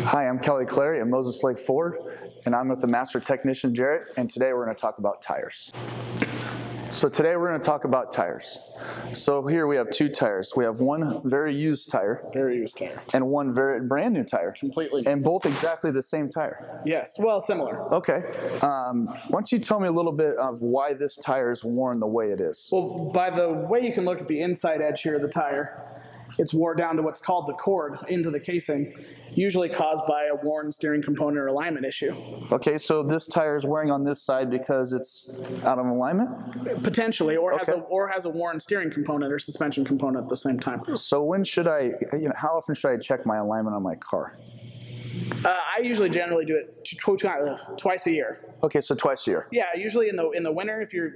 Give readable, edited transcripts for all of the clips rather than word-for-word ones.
Hi, I'm Kelly Clary at Moses Lake Ford, and I'm with the Master Technician Jarrett, and today we're going to talk about tires. So today we're going to talk about tires. So here we have two tires. We have one very used tire. And one very brand new tire. Completely. And both exactly the same tire. Yes, well, similar. Okay. Why don't you tell me a little bit of why this tire is worn the way it is? Well, by the way you can look at the inside edge here of the tire, it's worn down to what's called the cord into the casing, usually caused by a worn steering component or alignment issue. Okay, so this tire is wearing on this side because it's out of alignment? Potentially, or has a worn steering component or suspension component at the same time. So when should I, how often should I check my alignment on my car? I usually generally do it twice a year. Okay, so twice a year. Yeah, usually in the winter, if you're,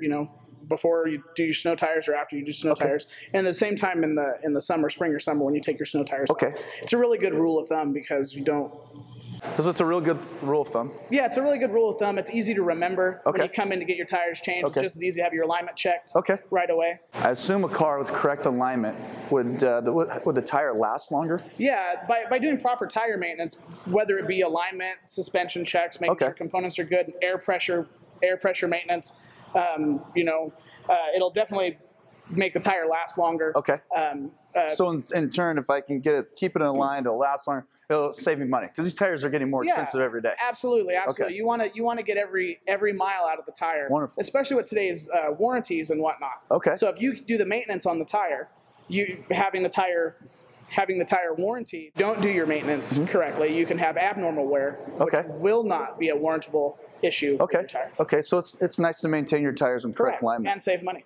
before you do your snow tires or after you do snow tires, and at the same time in the summer, spring or summer when you take your snow tires off. It's a really good rule of thumb because you don't. Because it's a real good rule of thumb? Yeah, it's a really good rule of thumb. It's easy to remember when you come in to get your tires changed. It's just as easy to have your alignment checked right away. I assume a car with correct alignment, would the tire last longer? Yeah, by doing proper tire maintenance, whether it be alignment, suspension checks, making sure components are good, air pressure maintenance, it'll definitely make the tire last longer. So in turn, if I can keep it in line, it'll last longer, it'll save me money because these tires are getting more expensive every day. Absolutely. You want to get every mile out of the tire. Wonderful. Especially with today's warranties and whatnot. So if you do the maintenance on the tire, having the tire warranty, don't do your maintenance correctly, you can have abnormal wear, which will not be a warrantable issue with your tire. So it's nice to maintain your tires in correct alignment. And save money.